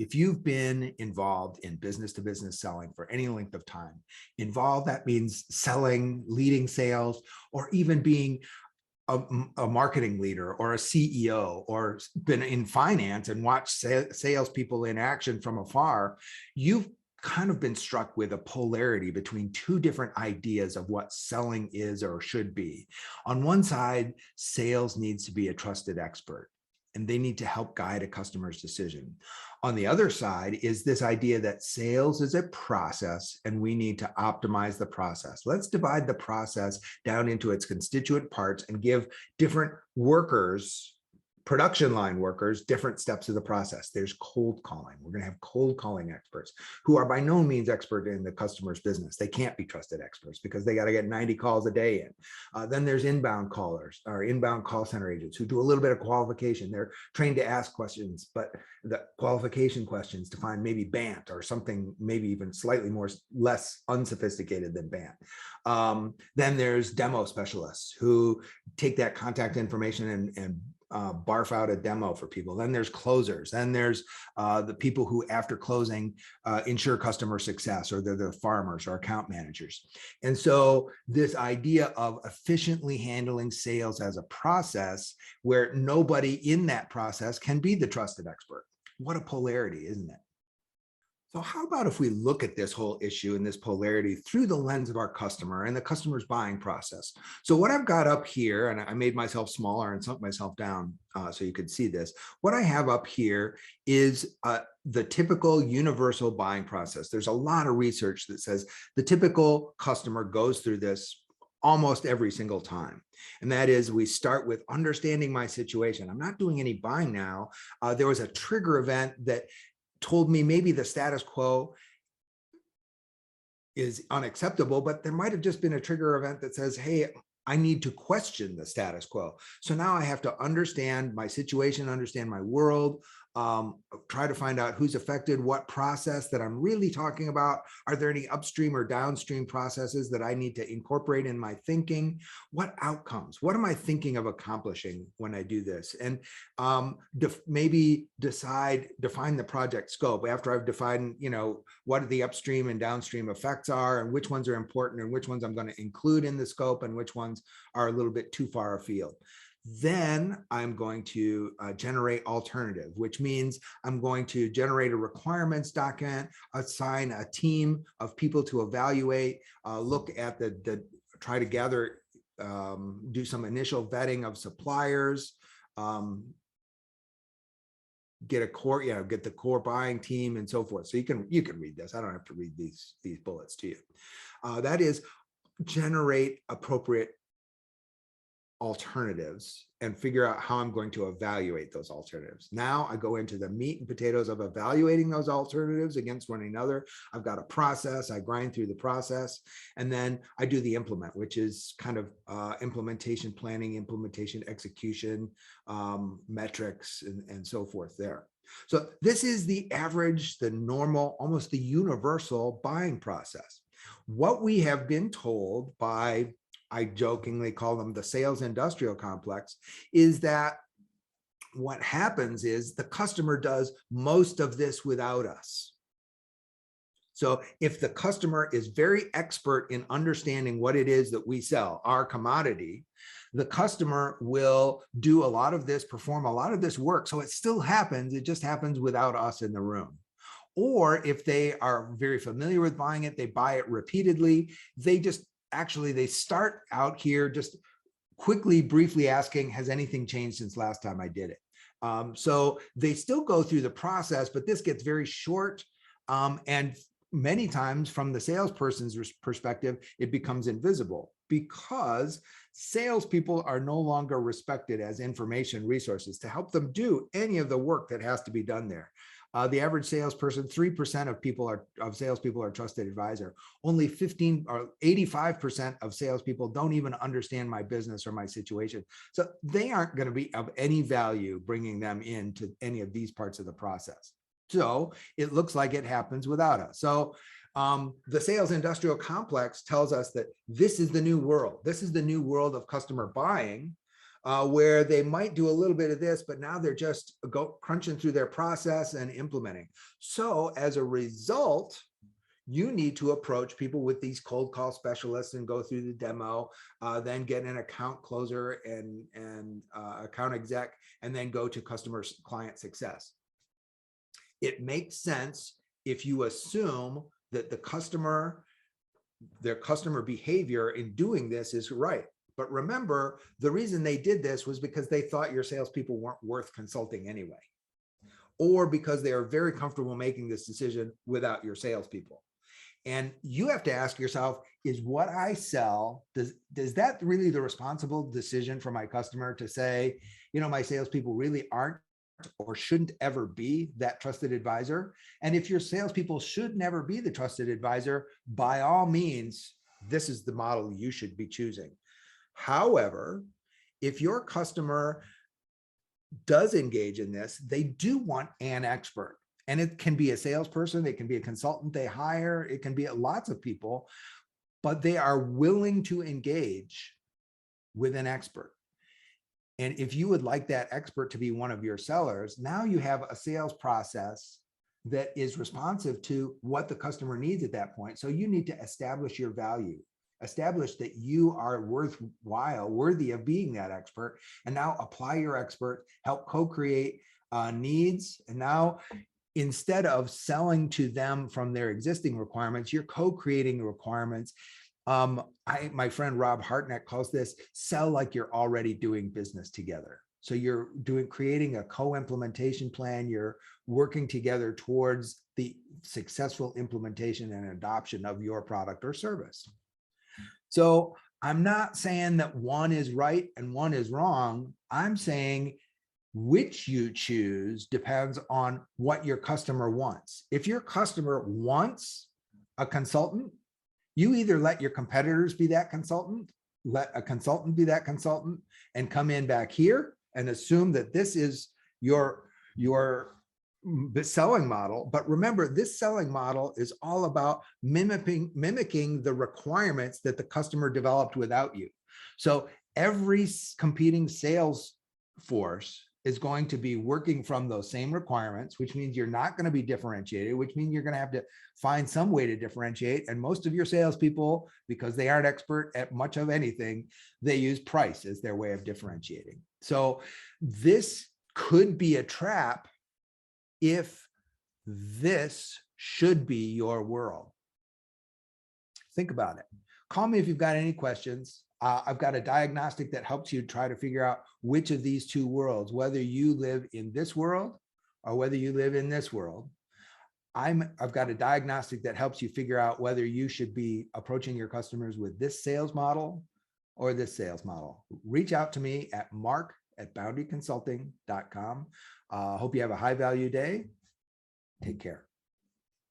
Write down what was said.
If you've been involved in business to business selling for any length of time, involved, that means selling, leading sales, or even being a marketing leader or a CEO, or been in finance and watched salespeople in action from afar, you've kind of been struck with a polarity between two different ideas of what selling is or should be. On one side, sales needs to be a trusted expert, and they need to help guide a customer's decision. On the other side is this idea that sales is a process and we need to optimize the process. Let's divide the process down into its constituent parts and give different workers, production line workers, different steps of the process. There's cold calling. We're going to have cold calling experts who are by no means expert in the customer's business. They can't be trusted experts because they got to get 90 calls a day in. Then there's inbound callers or inbound call center agents who do a little bit of qualification. They're trained to ask questions, but the qualification questions to find maybe BANT or something, maybe even slightly less unsophisticated than BANT. Then there's demo specialists who take that contact information and barf out a demo for people. Then there's closers. Then there's the people who, after closing, ensure customer success, or they're the farmers or account managers. And so this idea of efficiently handling sales as a process where nobody in that process can be the trusted expert. What a polarity, isn't it? So how about if we look at this whole issue and this polarity through the lens of our customer and the customer's buying process? So what I've got up here, and I made myself smaller and sunk myself down so you could see this. What I have up here is the typical universal buying process. There's a lot of research that says the typical customer goes through this almost every single time. And that is, we start with understanding my situation. I'm not doing any buying now. There was a trigger event that told me maybe the status quo is unacceptable, but there might have just been a trigger event that says, hey, I need to question the status quo. So now I have to understand my situation, understand my world, try to find out who's affected, what process that I'm really talking about. Are there any upstream or downstream processes that I need to incorporate in my thinking? What outcomes? What am I thinking of accomplishing when I do this? And maybe define the project scope after I've defined, what the upstream and downstream effects are, and which ones are important, and which ones I'm going to include in the scope, and which ones are a little bit too far afield. Then I'm going to generate alternative, which means I'm going to generate a requirements document, assign a team of people to evaluate, look at try to gather, do some initial vetting of suppliers, get the core buying team and so forth. So you can read this. I don't have to read these bullets to you. That is, generate appropriate alternatives and figure out how I'm going to evaluate those alternatives. Now I go into the meat and potatoes of evaluating those alternatives against one another. I've got a process, I grind through the process, and then I do the implement, which is kind of implementation planning, implementation execution, metrics, and so forth there. So this is the average, the normal, almost the universal buying process. What we have been told by, I jokingly call them the sales industrial complex, is that what happens is the customer does most of this without us. So if the customer is very expert in understanding what it is that we sell, our commodity, the customer will do a lot of this, perform a lot of this work. So it still happens, it just happens without us in the room. Or if they are very familiar with buying it, they buy it repeatedly, they start out here just quickly, briefly asking, has anything changed since last time I did it? So they still go through the process, but this gets very short. And many times from the salesperson's perspective, it becomes invisible because salespeople are no longer respected as information resources to help them do any of the work that has to be done there. The average salesperson, 3% of salespeople are trusted advisor. Only 15 or 85% of salespeople don't even understand my business or my situation. So they aren't going to be of any value bringing them into any of these parts of the process. So it looks like it happens without us. So the sales industrial complex tells us that this is the new world. This is the new world of customer buying. where they might do a little bit of this, but now they're just crunching through their process and implementing. So as a result, you need to approach people with these cold call specialists and go through the demo, then get an account closer and account exec, and then go to client success. It makes sense if you assume that their customer behavior in doing this is right. But remember, the reason they did this was because they thought your salespeople weren't worth consulting anyway, or because they are very comfortable making this decision without your salespeople. And you have to ask yourself, is what I sell, does that really the responsible decision for my customer to say, my salespeople really aren't or shouldn't ever be that trusted advisor? And if your salespeople should never be the trusted advisor, by all means, this is the model you should be choosing. However, if your customer does engage in this, they do want an expert. And it can be a salesperson, it can be a consultant they hire, it can be lots of people, but they are willing to engage with an expert. And if you would like that expert to be one of your sellers, now you have a sales process that is responsive to what the customer needs at that point. So you need to establish your value, establish that you are worthwhile, worthy of being that expert, and now apply your expert, help co-create needs. And now, instead of selling to them from their existing requirements, you're co-creating requirements. My friend Rob Hartnett calls this sell like you're already doing business together. So you're creating a co-implementation plan. You're working together towards the successful implementation and adoption of your product or service. So I'm not saying that one is right and one is wrong. I'm saying which you choose depends on what your customer wants. If your customer wants a consultant, you either let your competitors be that consultant, let a consultant be that consultant, and come in back here and assume that this is your selling model. But remember, this selling model is all about mimicking the requirements that the customer developed without you. So every competing sales force is going to be working from those same requirements, which means you're not going to be differentiated, which means you're going to have to find some way to differentiate. And most of your salespeople, because they aren't expert at much of anything, they use price as their way of differentiating. So this could be a trap if this should be your world. Think about it. Call me if you've got any questions. I've got a diagnostic that helps you try to figure out which of these two worlds, whether you live in this world or whether you live in this world. I've got a diagnostic that helps you figure out whether you should be approaching your customers with this sales model or this sales model. Reach out to me at mark@boundaryconsulting.com. Hope you have a high value day. Take care.